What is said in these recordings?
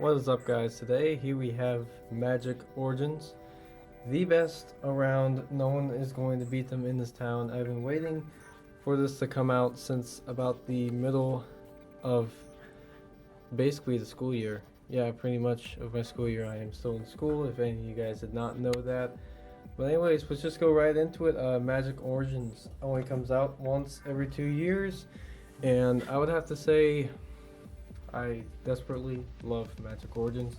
What is up, guys? Today here we have Magic Origins, the best around. No one is going to beat them in this town. I've been waiting for this to come out since about the middle of basically the school year. Yeah, pretty much of my school year. I am still in school, if any of you guys did not know that. But anyways, let's just go right into it. Magic Origins only comes out once every 2 years, and I would have to say I desperately love Magic Origins,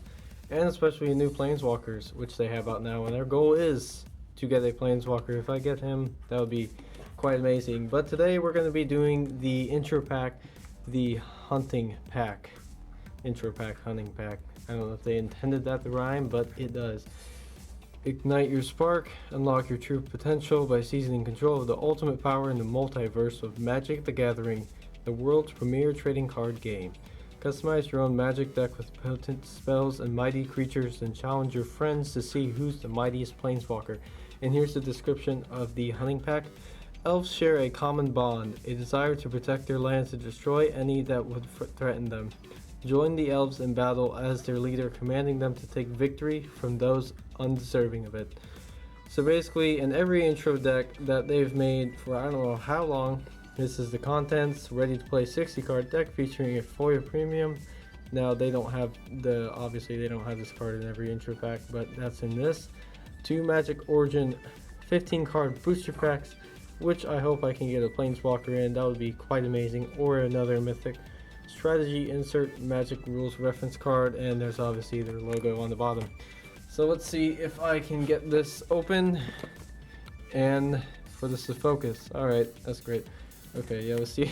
and especially new Planeswalkers, which they have out now, and their goal is to get a Planeswalker. If I get him, that would be quite amazing. But today we're going to be doing the intro pack, the hunting pack. Intro pack, hunting pack. I don't know if they intended that to rhyme, but it does. Ignite your spark, unlock your true potential by seizing control of the ultimate power in the multiverse of Magic the Gathering, the world's premier trading card game. Customize your own Magic deck with potent spells and mighty creatures, and challenge your friends to see who's the mightiest Planeswalker. And here's the description of the hunting pack. Elves share a common bond, a desire to protect their lands and destroy any that would threaten them. Join the elves in battle as their leader, commanding them to take victory from those undeserving of it. So basically, in every intro deck that they've made for I don't know how long, this is the contents. Ready to play 60 card deck featuring a foil premium. Now they don't have obviously they don't have this card in every intro pack, but that's in this. 2 Magic Origin 15 card booster packs, which I hope I can get a Planeswalker in. That would be quite amazing, or another mythic. Strategy insert Magic rules reference card, and there's obviously their logo on the bottom. So let's see if I can get this open and for this to focus. Alright, that's great. Okay, yeah, let's see.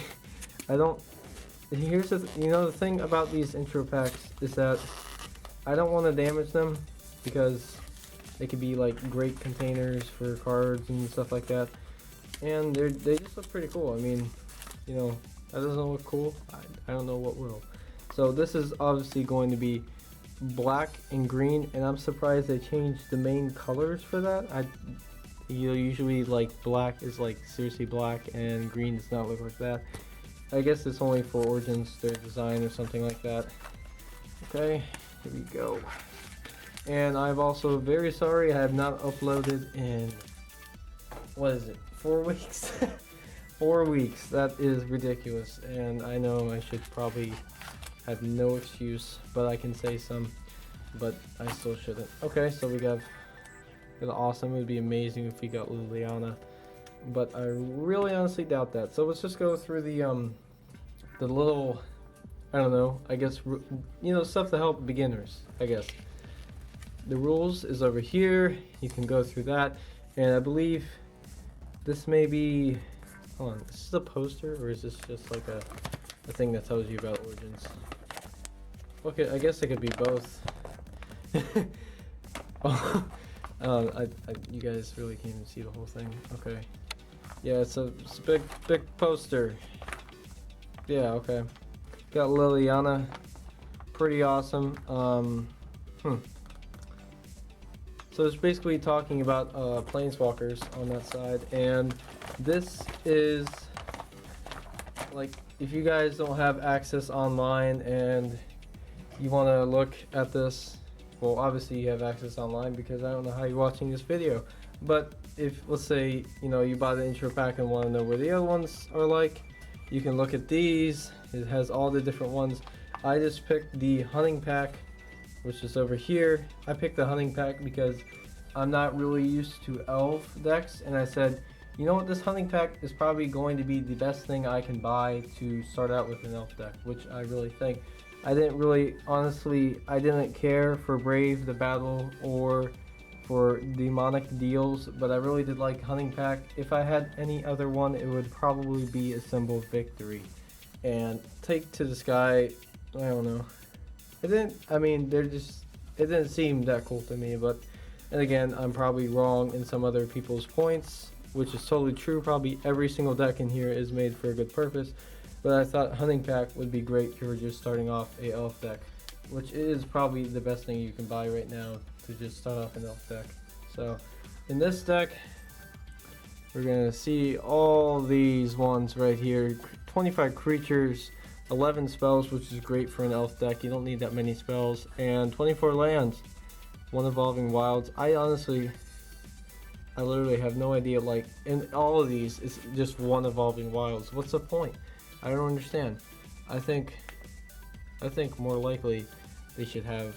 Here's the thing about these intro packs is that I don't want to damage them because they could be like great containers for cards and stuff like that, and they just look pretty cool. I mean, that doesn't look cool. I don't know what will. So this is obviously going to be black and green, and I'm surprised they changed the main colors for that. Usually like black is like seriously black, and green does not look like that. I guess it's only for Origins, their design or something like that. Okay, here we go. And I'm also very sorry I have not uploaded in, what is it, 4 weeks? 4 weeks, that is ridiculous, and I know I should probably have no excuse, but I can say some, but I still shouldn't. Okay, so we got awesome. It would be amazing if we got Liliana, but I really honestly doubt that. So let's just go through the little, I don't know, I guess, stuff to help beginners, I guess. The rules is over here. You can go through that, and I believe this may be, hold on, this is a poster, or is this just like a thing that tells you about Origins? Okay, I guess it could be both. Oh, you guys really can't even see the whole thing. Okay, yeah, it's a big poster. Yeah, okay. Got Liliana, pretty awesome. So it's basically talking about Planeswalkers on that side, and this is like, if you guys don't have access online and you want to look at this, well, obviously you have access online because I don't know how you're watching this video, but if, let's say, you buy the intro pack and want to know where the other ones are like, you can look at these. It has all the different ones. I just picked the hunting pack, which is over here. I picked the hunting pack because I'm not really used to elf decks, and I said, you know what, this hunting pack is probably going to be the best thing I can buy to start out with an elf deck, which I really think. I didn't care for Brave the Battle or for Demonic Deals, but I really did like hunting pack. If I had any other one, it would probably be a Symbol of Victory. And Take to the Sky, I don't know. It didn't seem that cool to me, but, and again, I'm probably wrong in some other people's points, which is totally true. Probably every single deck in here is made for a good purpose, but I thought hunting pack would be great if you were just starting off a elf deck, which is probably the best thing you can buy right now to just start off an elf deck. So in this deck, we're gonna see all these ones right here. 25 creatures, 11 spells, which is great for an elf deck. You don't need that many spells. And 24 lands, 1 Evolving Wilds. I literally have no idea, like, in all of these, it's just 1 Evolving Wilds. What's the point? I don't understand. I think more likely they should have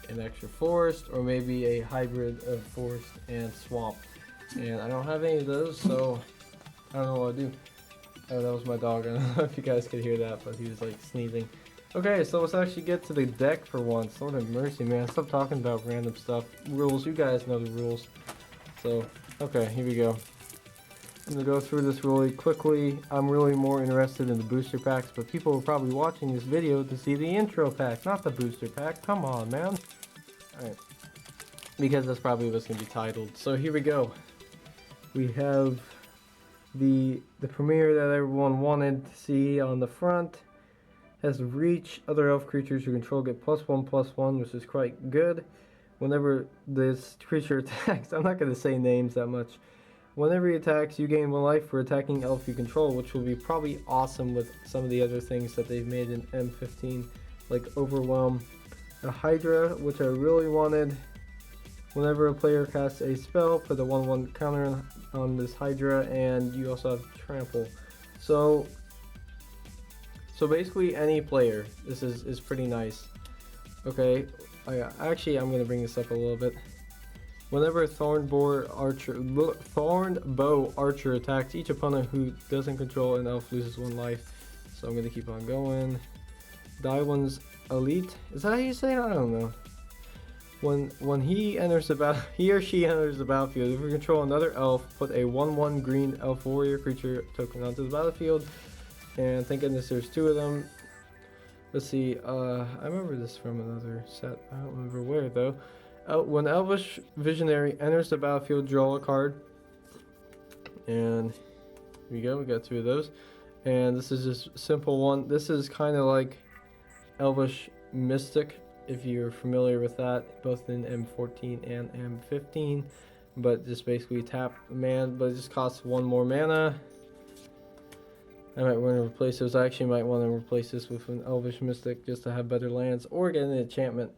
an extra forest, or maybe a hybrid of forest and swamp. And I don't have any of those, so I don't know what to do. Oh, that was my dog. I don't know if you guys could hear that, but he was like sneezing. Okay, so let's actually get to the deck for once. Lord have mercy, man. Stop talking about random stuff. Rules, you guys know the rules. So, okay, here we go. I'm gonna go through this really quickly. I'm really more interested in the booster packs, but people are probably watching this video to see the intro pack, not the booster pack. Come on, man. Alright. Because that's probably what's gonna be titled. So here we go. We have the premiere that everyone wanted to see on the front. Has reach. Other elf creatures you control get +1/+1, which is quite good. Whenever this creature attacks, I'm not going to say names that much. Whenever he attacks, you gain 1 life for attacking elf you control, which will be probably awesome with some of the other things that they've made in M15, like Overwhelm. A Hydra, which I really wanted. Whenever a player casts a spell, put a 1/1 counter on this Hydra, and you also have Trample. So basically any player, this is pretty nice. Okay, actually I'm going to bring this up a little bit. Whenever Thorn Bow Archer attacks, each opponent who doesn't control an elf loses 1 life. So I'm going to keep on going. Daiwon's Elite, is that how you say it? I don't know. When he or she enters the battlefield, if you control another elf, put a 1/1 green elf warrior creature token onto the battlefield. And thank goodness there's 2 of them. Let's see, I remember this from another set. I don't remember where though. When Elvish Visionary enters the battlefield, draw a card. And here we go, we got 2 of those. And this is just a simple one. This is kind of like Elvish Mystic, if you're familiar with that, both in M14 and M15. But just basically tap man, but it just costs 1 more mana. I might want to replace those. I actually might want to replace this with an Elvish Mystic just to have better lands, or get an enchantment.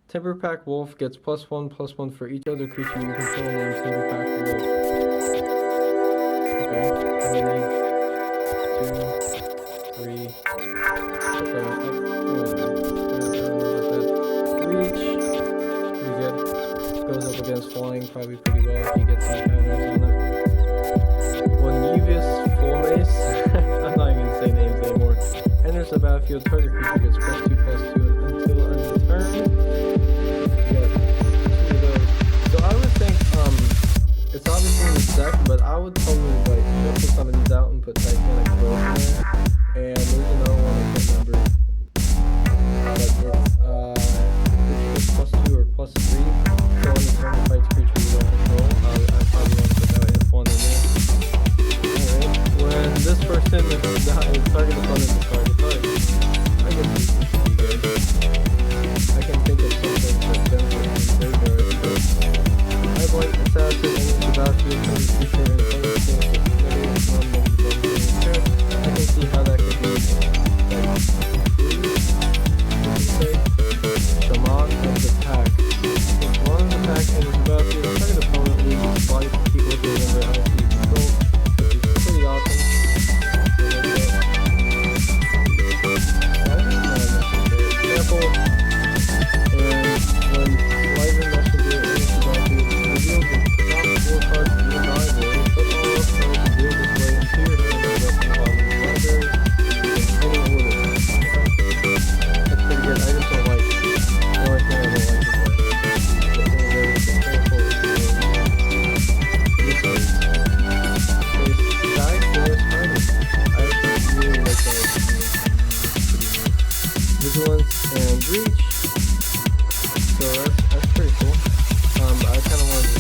Timberpack Wolf gets +1/+1 for each other creature you control named Timberpack Wolf. Okay, how many? 2, 3. Okay, reach. Pretty good. Goes up against flying probably pretty well if you get some counters on it. When Nevis Fullmace, I'm not even going to say names anymore, enters the battlefield, target creature gets +2/+2 until end of the turn. Yeah, 2 of those. So I would think, it's obviously in the deck, but I would totally like shuffle some of these out and put Titanic Growth in there. And there's another one I can't remember. But it's +2 or +3. So on the turn it fights creature you don't control. I probably want to put that one in there. When this person is target opponent to target target, I can think of something that's beneficial very good. I'd like assassin and the battlefield for the creature and I can see how that could be Shaman of the pack. Shaman of the pack and the battlefield target opponent loses 5 equal to the number of LP control. Pretty awesome. Example, and when Sliver Messenger enters the battlefield, reveal the top 4 cards of your library, put all those cards and deal this way into your hand and rest in the library in any order. That's pretty good. I just don't like the only thing I don't like is Vigilance and Reach, so that's pretty cool. I kind of want to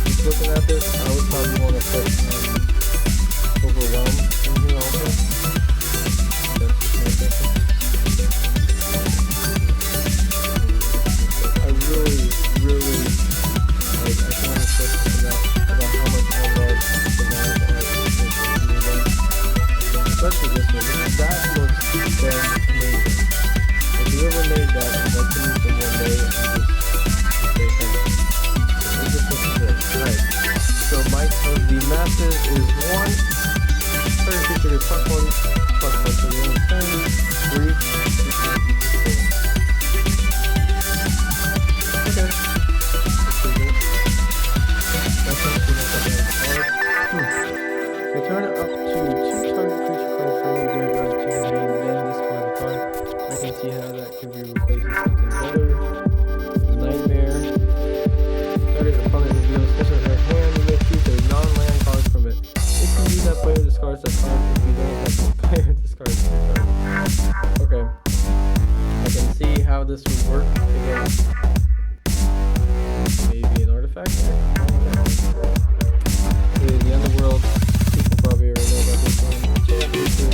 keep looking at this. I would probably want to put Overwhelm in here also. That's just my thinking. I really like, I can't express enough about how much I love the Nine Art, especially this one. This is them one day and just say thanks. It just looks great. Alright. So might of the masses is 1. Target creature plus 1 for the only turn. 3. Okay. That's actually not that bad of a card. Return it up to 2 target creature cards from your graveyard to your hand, then discard a card. I can see how that could be replaced with something better. Nightmare. Target opponent reveals his or her hand, you may choose a non-land card from it. If you do, that player discards that card. If you don't, that player discards that card. Okay. I can see how this would work against maybe an artifact. The underworld, people probably already know about this one. Champ creature,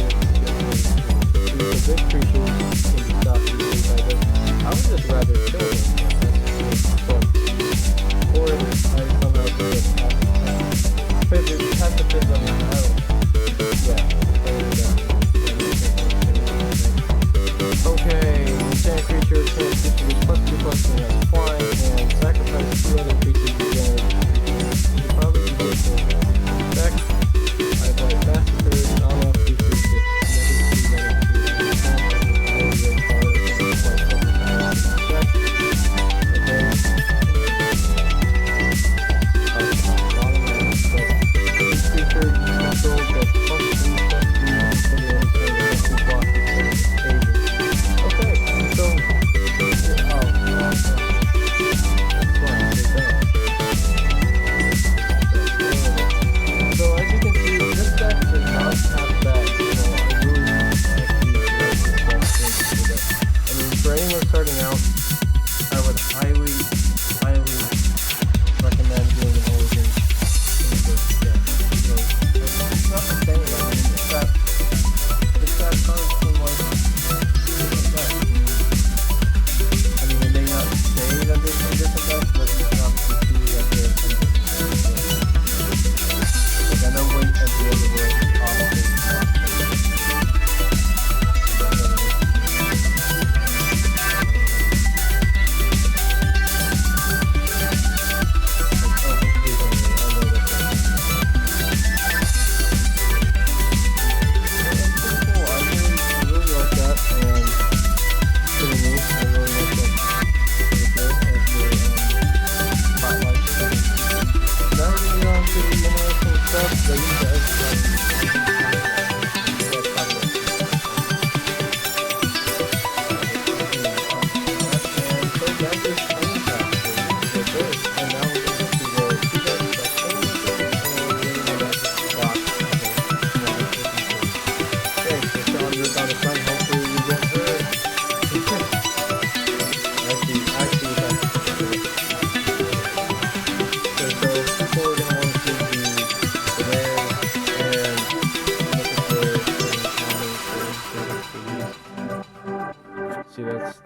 the big creatures can be stopped easily by this. I would just rather kill them. Or I somehow do it. It has to fit on the battle. Okay, enchant creature, champ creature with +2/+2 and has flying, and sacrifice 2 other creatures to generate. You probably do this one. Back, I play Massacre, on-off creatures get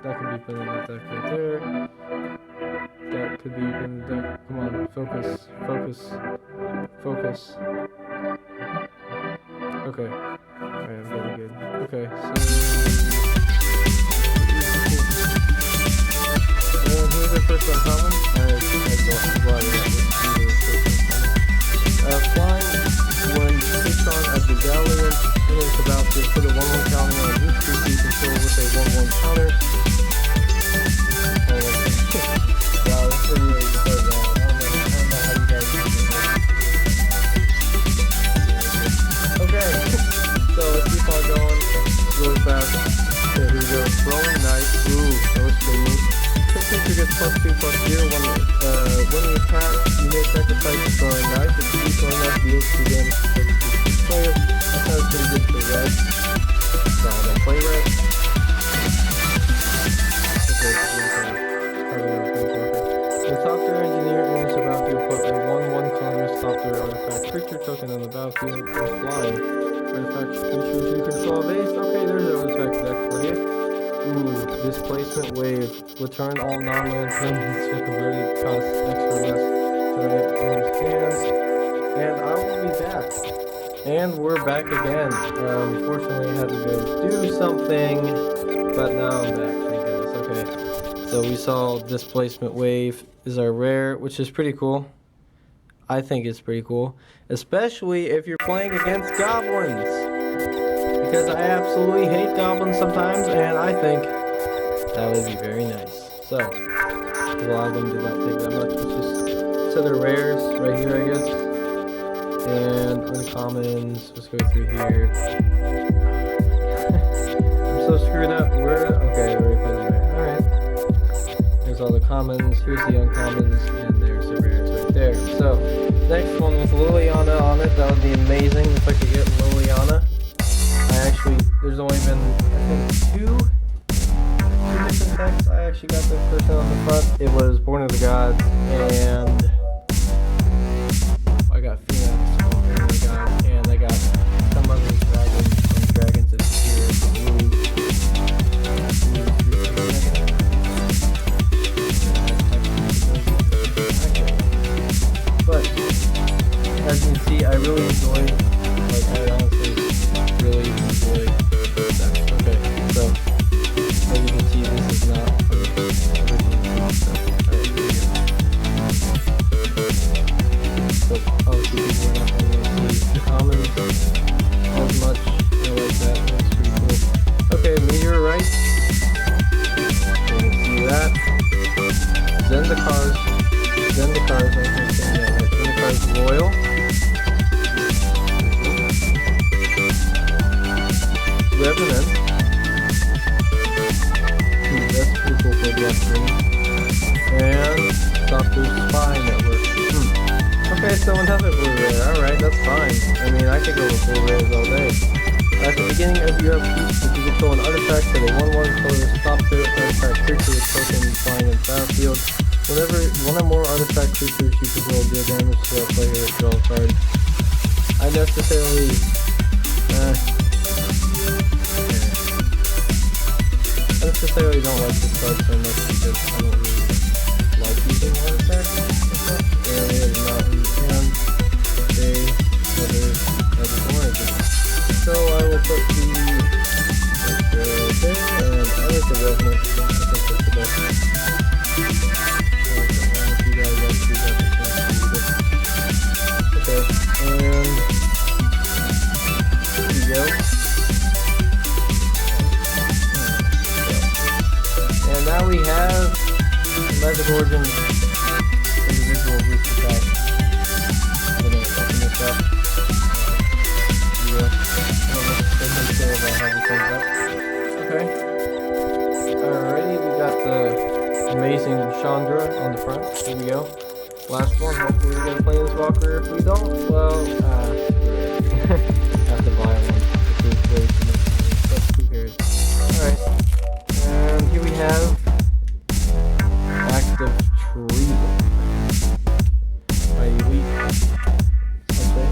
that could be put in that deck right there. That could be put in the deck. Come on, focus, focus, focus. Okay. Alright, I'm getting good. Okay, so here's our first uncommon. Flying, when Citron as the Galleon enters the battlefield, put a 1/1 counter on each creature you control with a 1/1 counter. Wow, this video is so bad. I don't know how you guys do this. Okay, so let's keep on going really fast. Okay, here we go. Throwing knife. Ooh, that was pretty neat. Creature gets +2/+0 when you attack, you may sacrifice a throwing knife. If you use throwing knife, deals 2 damage to the player. That sounds pretty good for red. So I'm gonna play red. The top tier engineer enters the battlefield, put a 1/1 colorless top tier artifact creature token on the battlefield with flying. Artifact creatures you control base. Okay, there's an artifact deck for you. Ooh, displacement wave. Return all non-land permanents with converted cost extra less tonight owner's hands. And I will be back. And we're back again. Unfortunately I had to go do something, but now I'm back, I guess. Okay. So we saw Displacement Wave is our rare, which is pretty cool. I think it's pretty cool, especially if you're playing against goblins, because I absolutely hate goblins sometimes, and I think that would be very nice. So, a lot of them do not take that much, which is, so they're rares right here, I guess, and uncommons. Let's go through here. I'm so screwed up. Okay, already put it there. Alright. There's all the commons, here's the uncommons, and there's the rares right there. So, next one with Liliana on it. That would be amazing if I could get Liliana. There's only been, I think, two different decks. I actually got the first one on the front. It was Born of the Gods, and I got Phoenix from Born of the Gods, and I got some other dragons from Dragons of Spirit. But as you can see, I really enjoy, like, I honestly really enjoy this deck. Okay, so as you can see, this is not original stuff. Alright, here we go. So obviously people are not going to see the commons as much. I like that, that's pretty cool. Okay, Meteorite. You can see that. Zendikars, I think I'm saying that right. Zendikars Royal. Revenant. That's pretty cool for Black Green. And Dr. Spy Network. Okay, so another blue rare. Alright, that's fine. I mean, I could go with blue rares all day. At the beginning of your upkeep, if you control an artifact that a 1/1 colorless top tier artifact creature with token flying in the battlefield, whenever one or more artifact creatures you control deal damage to a player, draw a card. I necessarily don't like this card so much because I don't really like using artifacts and stuff. And we have a mountain and a other oranges. So I will put the there, and I like the Revenant. I think that's the best. I like that one. If you guys actually got the chance to read it. Okay, and there you go. And now we have the Magic Origins individual booster pack. I'm going to open this up. Okay. Alrighty, we got the amazing Chandra on the front. Here we go. Last one. Hopefully we're going to play this Walker. If we don't, well, have to buy one. Which is way too much money, but who cares? Alright. And here we have Active Treason by Elite something.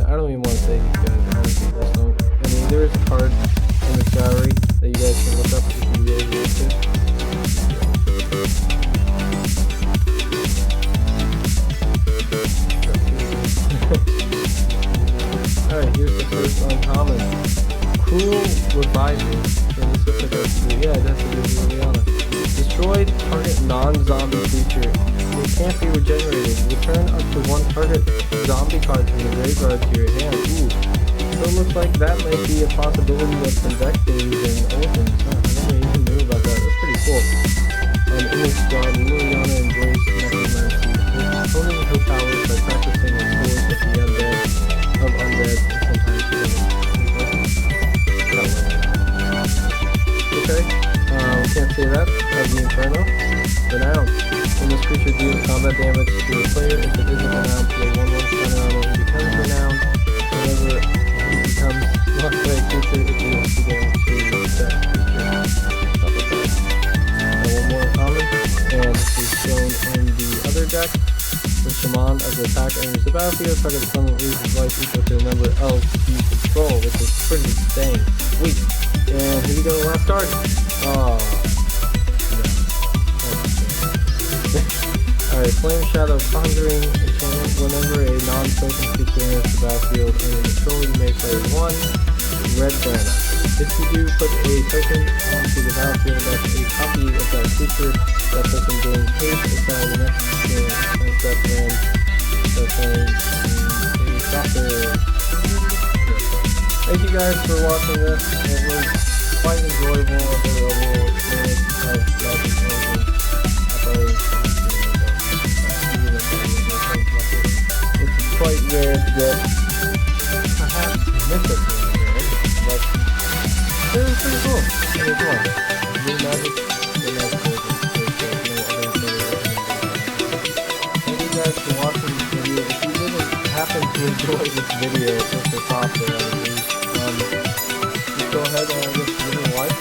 I don't even want to say these guys, honestly. I mean, there is a card in the gallery that you guys can look up if you really want to. Alright, here's the first uncommon. Cruel Revival. So this looks like a, yeah, that's a good Liliana. Destroy target non-zombie creature. It can't be regenerated. Return up to one target zombie card from the graveyard to your hand. Ooh. So it looks like that might be a possibility of convecting and Orgins. I never even knew about that. That's pretty cool. In this job, Liliana enjoys necromancy, honing her powers by practicing the tools of the undead, and sometimes okay, can't say that. Of the Inferno. Renowned. When this creature deals combat damage to a player, if it isn't renowned, play 1/1 counter on it and becomes renowned. Whenever it becomes locked by a creature, it deals the damage to that creature. One more common, and this is shown in the other deck. The Shaman as an attack enters the battlefield, target opponent loses life equal to the number of you control, which is pretty dang sweet. And here we go, last card. Alright, Flame Shadow Conjuring enchantment. Whenever a non-token creature enters the battlefield and in control, you may play one red mana. If you do put a token onto the battlefield that's a copy of that creature, the next step and start playing soccer. Thank you guys for watching this. It was quite enjoyable, a very overall experience of Magic Origins. It's quite rare to get perhaps mythic here, but it was pretty cool. It was fun. New Magic, the Magic Origins. Thank you guys for watching this video. If you didn't happen to enjoy this video just the top there, just go ahead and just give it a like.